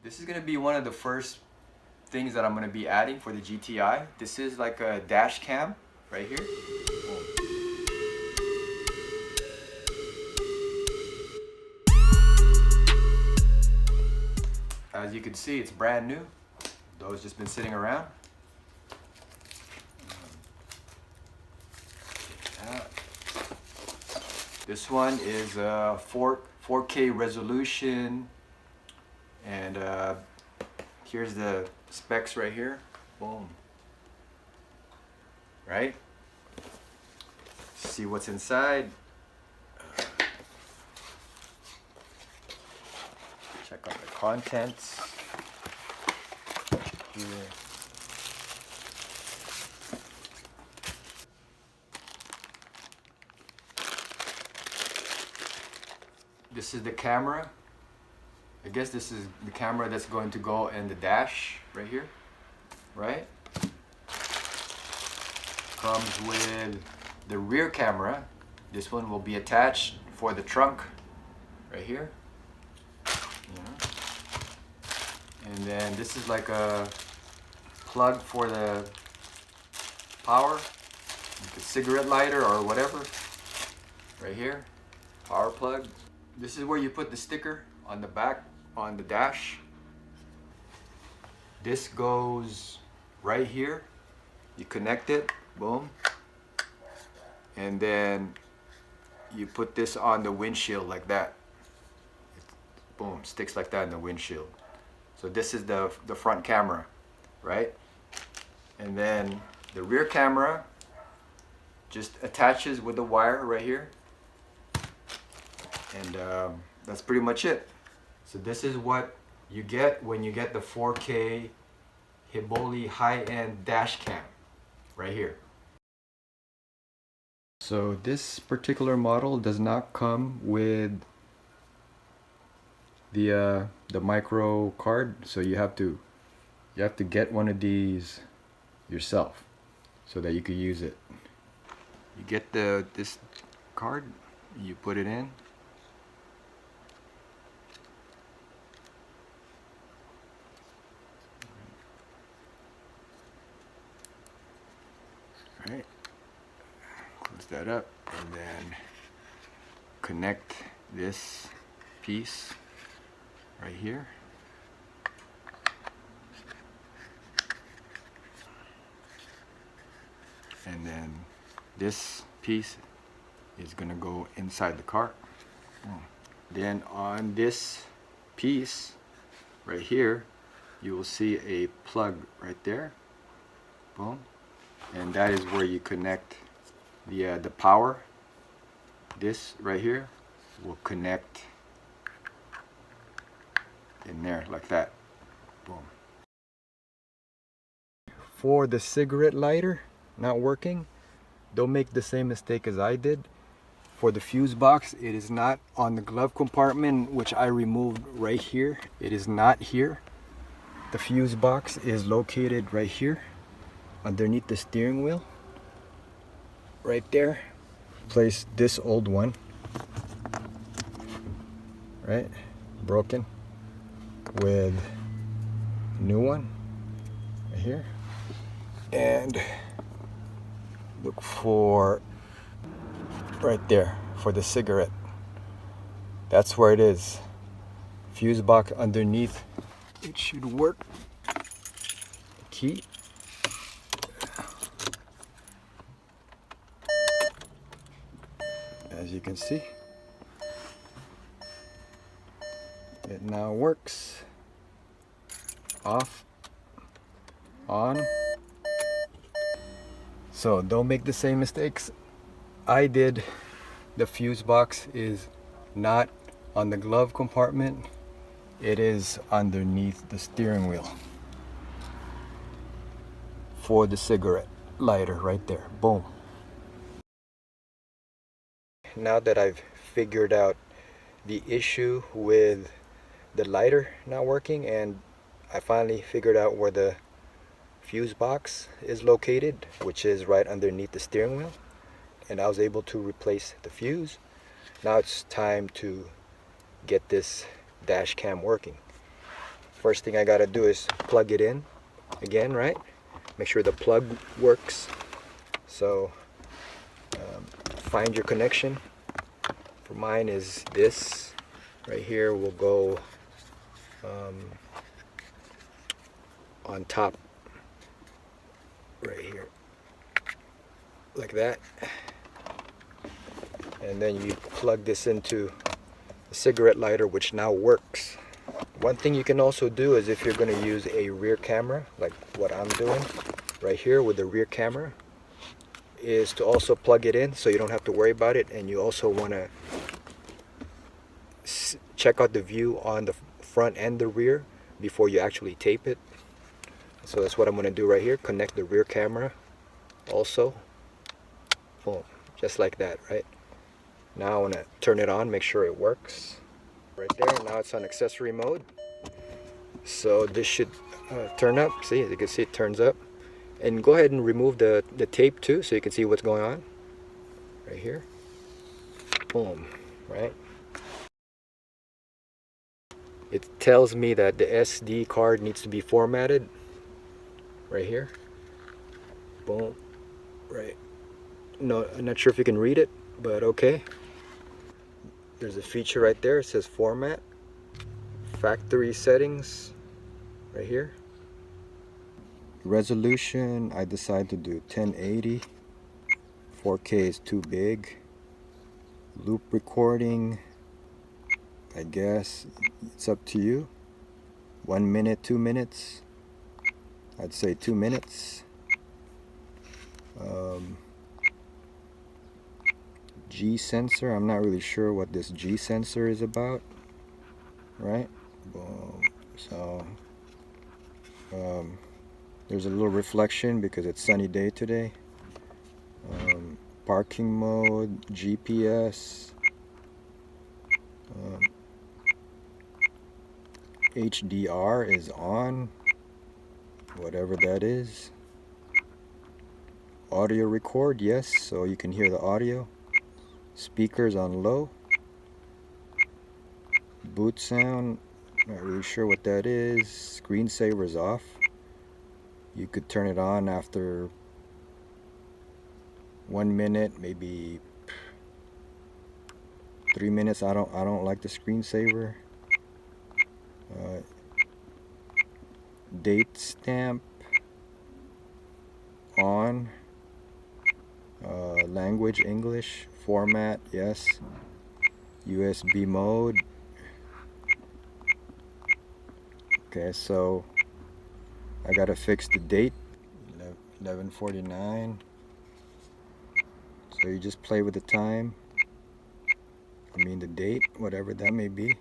This is going to be one of the first things that I'm going to be adding for the GTI. This is like a dash cam right here. As you can see, it's brand new. Though it's just been sitting around. This one is 4K resolution, and here's the specs right here. Boom. Right? See what's inside. Check out the contents. Here. This is the camera. I guess this is the camera that's going to go in the dash right here, right? Comes with the rear camera. This one will be attached for the trunk right here. Yeah. And then this is like a plug for the power, like a cigarette lighter or whatever, right here, power plug. This is where you put the sticker on the back on the dash. This goes right here. You connect it, boom. And then you put this on the windshield like that. Boom, sticks like that in the windshield. So this is the front camera, right? And then the rear camera just attaches with the wire right here. And that's pretty much it. So this is what you get when you get the 4K Heaboli high-end dash cam right here. So this particular model does not come with the micro card, so you have to get one of these yourself so that you could use it. You get this card, you put it in. Right, close that up, and then connect this piece right here. And then this piece is gonna go inside the car. Then on this piece right here, you will see a plug right there. Boom. And that is where you connect the power. This right here will connect in there like that. Boom. For the cigarette lighter not working, don't make the same mistake as I did. For the fuse box, it is not on the glove compartment, which I removed right here. It is not here. The fuse box is located right here underneath the steering wheel, right there. Place this old one, right, broken, with new one right here, and look for right there for the cigarette. That's where it is. Fuse box underneath. It should work. Key. As you can see, it now works. Off, on. So don't make the same mistakes I did. The fuse box is not on the glove compartment. It is underneath the steering wheel for the cigarette lighter right there. Boom. Now that I've figured out the issue with the lighter not working, and I finally figured out where the fuse box is located, which is right underneath the steering wheel, and I was able to replace the fuse. Now it's time to get this dash cam working. First thing I gotta do is plug it in again, right? Make sure the plug works. So find your connection. For mine is this right here. Will go on top right here, like that. And then you plug this into a cigarette lighter, which now works. One thing you can also do is, if you're going to use a rear camera, like what I'm doing right here with the rear camera, is to also plug it in so you don't have to worry about it. And you also want to check out the view on the front and the rear before you actually tape it. So that's what I'm going to do right here. Connect the rear camera also. Boom, just like that, right? Now I want to turn it on, make sure it works. Right there, now it's on accessory mode. So this should turn up. See, as you can see, it turns up. And go ahead and remove the tape too, so you can see what's going on. Right here. Boom, right? It tells me that the SD card needs to be formatted. Right here. Boom, right. No, I'm not sure if you can read it, but okay. There's a feature right there. It says format, factory settings, right here. Resolution, I decided to do 1080. 4K is too big. Loop recording, I guess it's up to you. 1 minute, 2 minutes. I'd say 2 minutes. G sensor, I'm not really sure what this G sensor is about, right? Boom. So there's a little reflection because it's sunny day today. Parking mode, GPS, HDR is on, whatever that is. Audio record, yes, so you can hear the audio. Speakers on low. Boot sound, not really sure what that is. Screensaver's off. You could turn it on after 1 minute, maybe 3 minutes. I don't like the screensaver. Date stamp on. Language English. Format, yes. USB mode. Okay, so I gotta fix the date. 11:49. So you just play with the time. I mean the date, whatever that may be.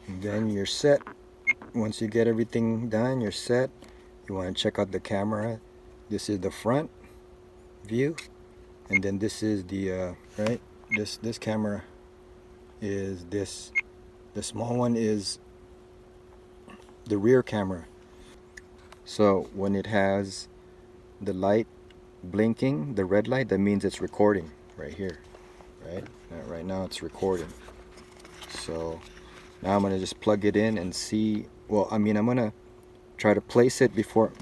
And then you're set. Once you get everything done, you're set. You want to check out the camera. This is the front view, and then this is the right. This camera is this. The small one is the rear camera. So when it has the light blinking, the red light, that means it's recording right here, right? Right now it's recording. So now I'm gonna just plug it in and see. Well, I mean, I'm gonna try to place it before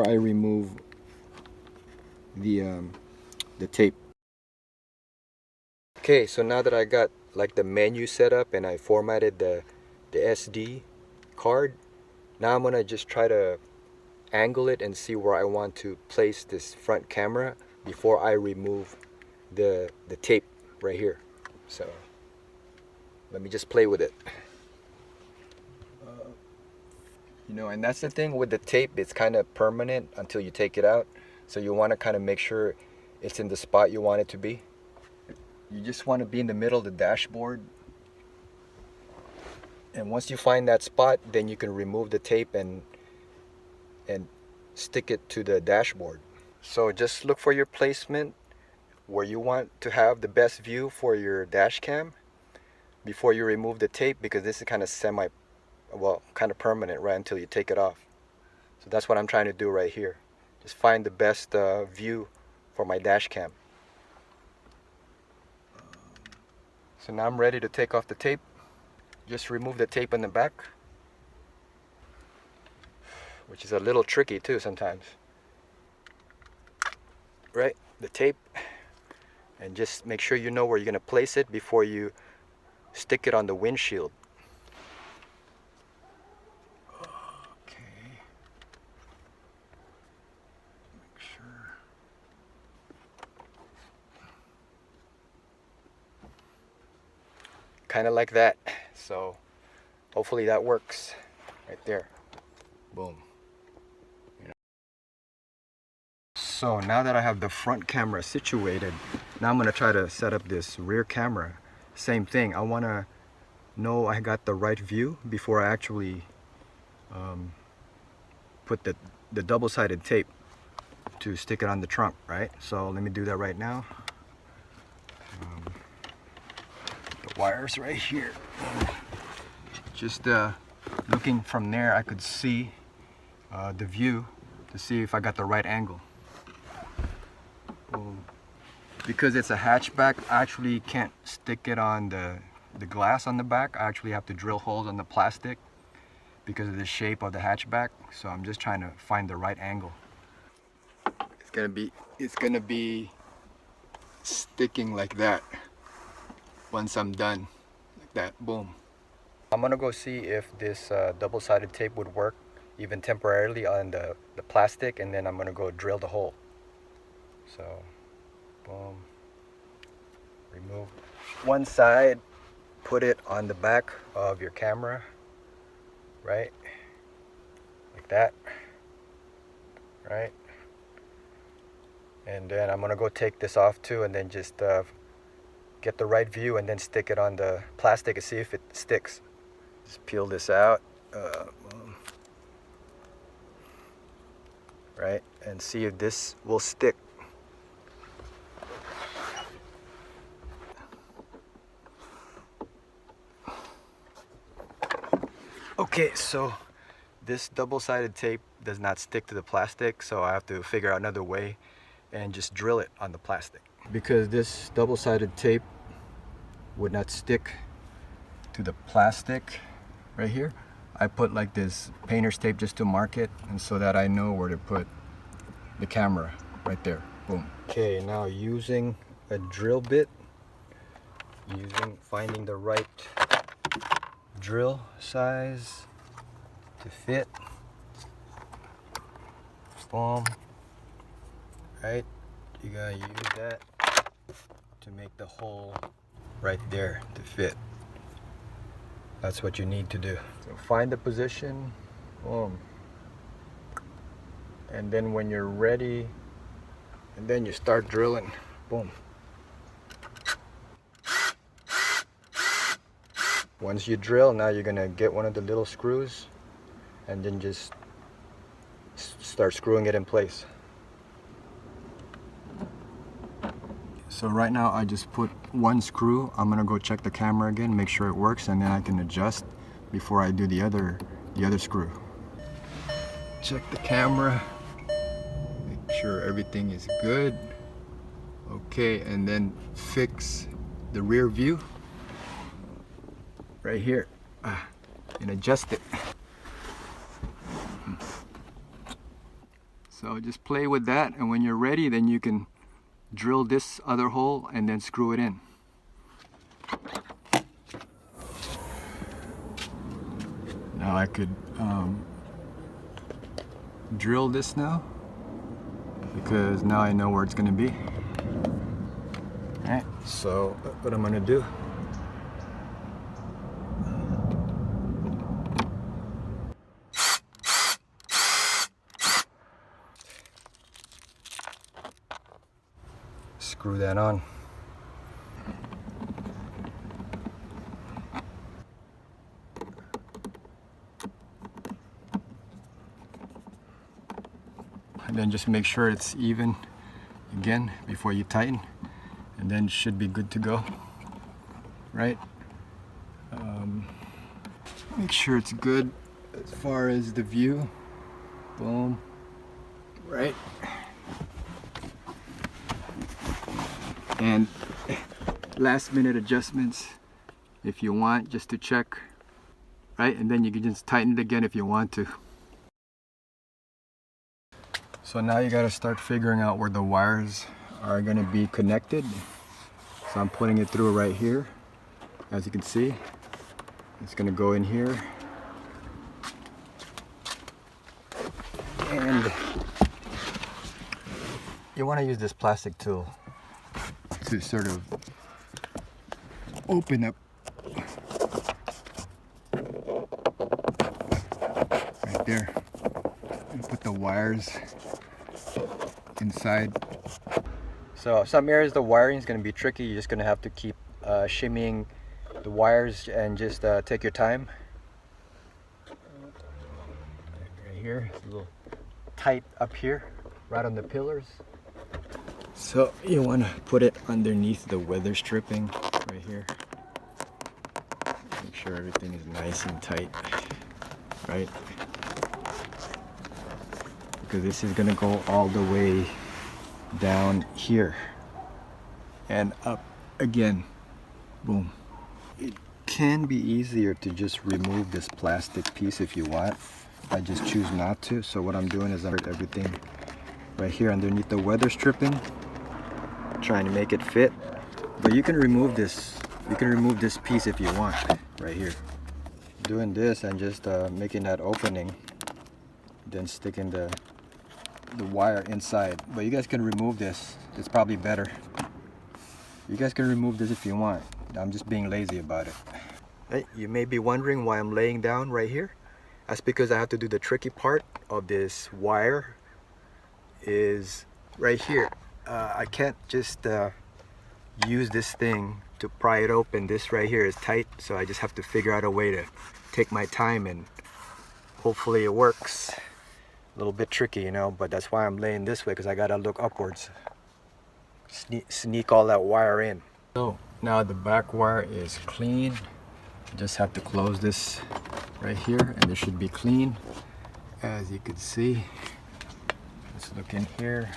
I remove the tape. Okay, so now that I got like the menu set up and I formatted the SD card, now I'm gonna just try to angle it and see where I want to place this front camera before I remove the tape right here. So let me just play with it. You know, and that's the thing with the tape, it's kind of permanent until you take it out. So you want to kind of make sure it's in the spot you want it to be. You just want to be in the middle of the dashboard. And once you find that spot, then you can remove the tape and stick it to the dashboard. So just look for your placement where you want to have the best view for your dash cam before you remove the tape, because this is kind of kind of permanent right until you take it off. So that's what I'm trying to do right here. Just find the best view for my dash cam. So now I'm ready to take off the tape. Just remove the tape in the back, which is a little tricky too sometimes. Right, the tape, and just make sure you know where you're going to place it before you stick it on the windshield. Okay. Make sure. Kind of like that. So hopefully that works right there. Boom. So now that I have the front camera situated, now I'm going to try to set up this rear camera. Same thing, I want to know I got the right view before I actually put the double-sided tape to stick it on the trunk, right? So let me do that right now. The wires right here. Just looking from there, I could see the view to see if I got the right angle. Because it's a hatchback, I actually can't stick it on the glass on the back. I actually have to drill holes on the plastic because of the shape of the hatchback. So I'm just trying to find the right angle. It's gonna be sticking like that once I'm done, like that. Boom. I'm gonna go see if this double-sided tape would work even temporarily on the plastic, and then I'm gonna go drill the hole. So boom, remove one side, put it on the back of your camera, right, like that, right, and then I'm gonna go take this off too, and then just get the right view and then stick it on the plastic and see if it sticks. Just peel this out, right, and see if this will stick. Okay, so this double-sided tape does not stick to the plastic, so I have to figure out another way and just drill it on the plastic. Because this double-sided tape would not stick to the plastic right here, I put like this painter's tape just to mark it, and so that I know where to put the camera right there. Boom. Okay, now using a drill bit, finding the right drill size to fit. Boom. Right, you gotta use that to make the hole right there to fit. That's what you need to do. So find the position, boom, and then when you're ready, and then you start drilling. Boom. Once you drill, now you're gonna get one of the little screws and then just start screwing it in place. So right now I just put one screw. I'm gonna go check the camera again, make sure it works, and then I can adjust before I do the other screw. Check the camera, make sure everything is good. Okay, and then fix the rear view right here and adjust it. So just play with that, and when you're ready, then you can drill this other hole and then screw it in. Now I could drill this now, because now I know where it's going to be. Alright, so what I'm going to do, screw that on. And then just make sure it's even again before you tighten, and then it should be good to go, right? Make sure it's good as far as the view. Boom, right? And last minute adjustments if you want, just to check, right? And then you can just tighten it again if you want to. So now you got to start figuring out where the wires are going to be connected. So I'm putting it through right here. As you can see, it's going to go in here. And you want to use this plastic tool to sort of open up right there and put the wires inside. So some areas the wiring is going to be tricky. You're just going to have to keep shimmying the wires and just take your time. Right here, it's a little tight up here, right on the pillars. So you want to put it underneath the weather stripping right here. Make sure everything is nice and tight, right? Because this is going to go all the way down here and up again. Boom. It can be easier to just remove this plastic piece if you want. I just choose not to. So what I'm doing is I put everything right here underneath the weather stripping, trying to make it fit. But you can remove this. You can remove this piece if you want, right here. Doing this and just making that opening, then sticking the wire inside. But you guys can remove this. It's probably better. You guys can remove this if you want. I'm just being lazy about it. Hey, you may be wondering why I'm laying down right here. That's because I have to do the tricky part of this wire is right here. I can't just use this thing to pry it open. This right here is tight, so I just have to figure out a way to take my time, and hopefully it works. A little bit tricky, you know, but that's why I'm laying this way, because I gotta look upwards. Sneak all that wire in. So now the back wire is clean. Just have to close this right here and it should be clean. As you can see, let's look in here,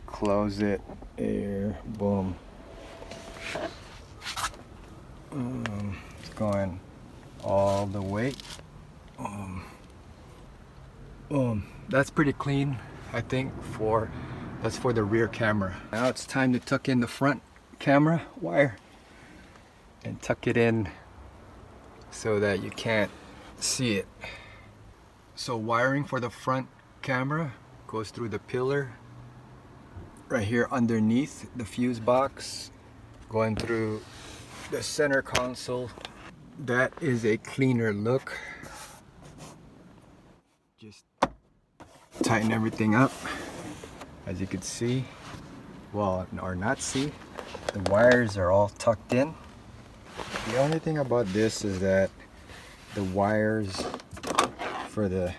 close it, there, boom. It's going all the way. That's pretty clean, I think. That's for the rear camera. Now it's time to tuck in the front camera wire and tuck it in so that you can't see it. So wiring for the front camera goes through the pillar right here underneath the fuse box, going through the center console. That is a cleaner look. Just tighten everything up. As you can see, well, or not see, the wires are all tucked in. The only thing about this is that the wires for the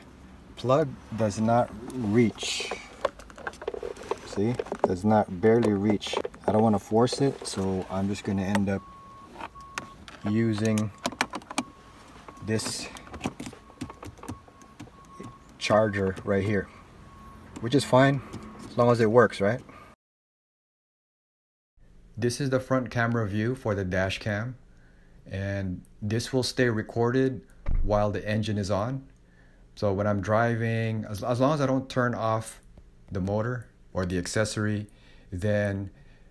plug does not reach. See, does not barely reach. I don't want to force it, so I'm just going to end up using this charger right here, which is fine as long as it works, right? This is the front camera view for the dash cam, and this will stay recorded while the engine is on. So when I'm driving, as long as I don't turn off the motor or the accessory, then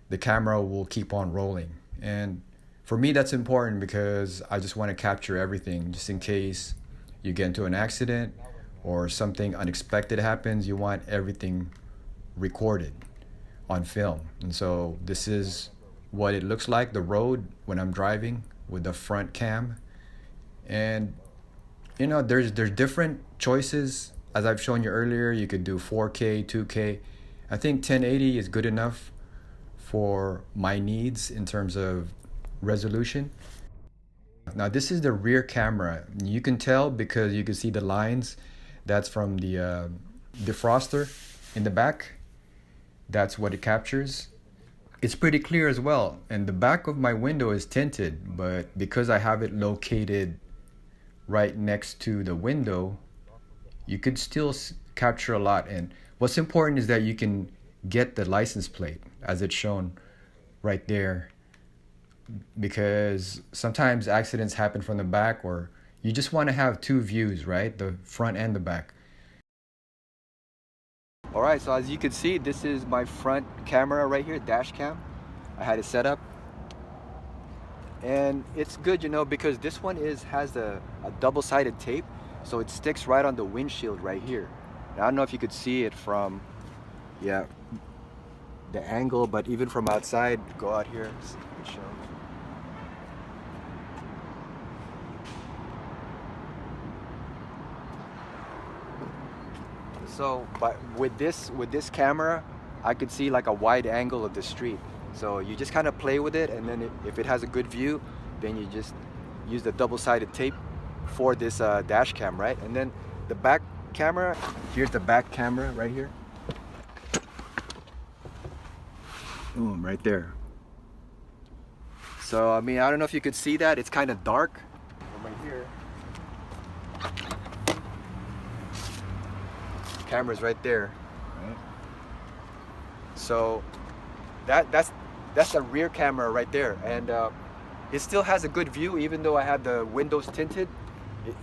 the camera will keep on rolling. And for me, that's important because I just want to capture everything, just in case you get into an accident or something unexpected happens. You want everything recorded on film. And so this is what it looks like, the road when I'm driving with the front cam. And you know, there's different choices. As I've shown you earlier, you could do 4K, 2K. I think 1080 is good enough for my needs in terms of resolution. Now this is the rear camera. You can tell because you can see the lines. That's from the defroster in the back. That's what it captures. It's pretty clear as well. And the back of my window is tinted, but because I have it located right next to the window, you could still capture a lot. And what's important is that you can get the license plate as it's shown right there because sometimes accidents happen from the back, or you just want to have two views, right? The front and the back. All right, so as you can see, this is my front camera right here, dash cam. I had it set up. And it's good, you know, because this one has a double-sided tape, so it sticks right on the windshield right here. Now, I don't know if you could see it from, yeah, the angle, but even from outside, go out here, it shows. So, but with this camera, I could see like a wide angle of the street. So you just kind of play with it, and then if it has a good view, then you just use the double-sided tape for this dash cam, right? And then the back camera, here's the back camera right here. Boom, right there. So, I mean, I don't know if you could see that. It's kind of dark from right here. Camera's right there, right? So that's the rear camera right there, and it still has a good view. Even though I have the windows tinted,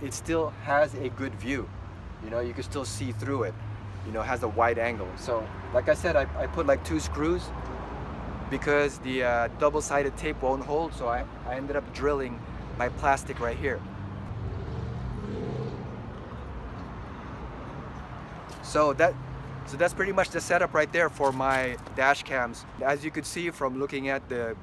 it still has a good view. You know, you can still see through it. You know, it has a wide angle. So like I said, I put like 2 screws because the double-sided tape won't hold, so I ended up drilling my plastic right here. So that's pretty much the setup right there for my dash cams. As you could see from looking at the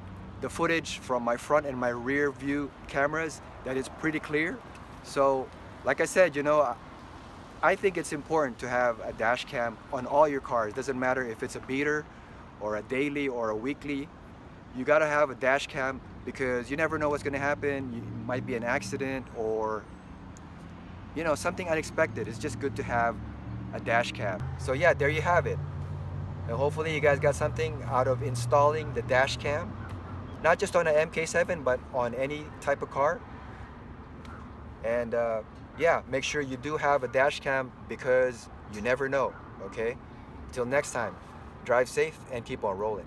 footage from my front and my rear view cameras, that is pretty clear. So like I said, you know, I think it's important to have a dash cam on all your cars. Doesn't matter if it's a beater or a daily or a weekly. You gotta have a dash cam because you never know what's gonna happen. It might be an accident or, you know, something unexpected. It's just good to have a dash cam. So yeah, there you have it. And hopefully you guys got something out of installing the dash cam, not just on an MK7, but on any type of car. And yeah, make sure you do have a dash cam because you never know, okay? Till next time, drive safe and keep on rolling.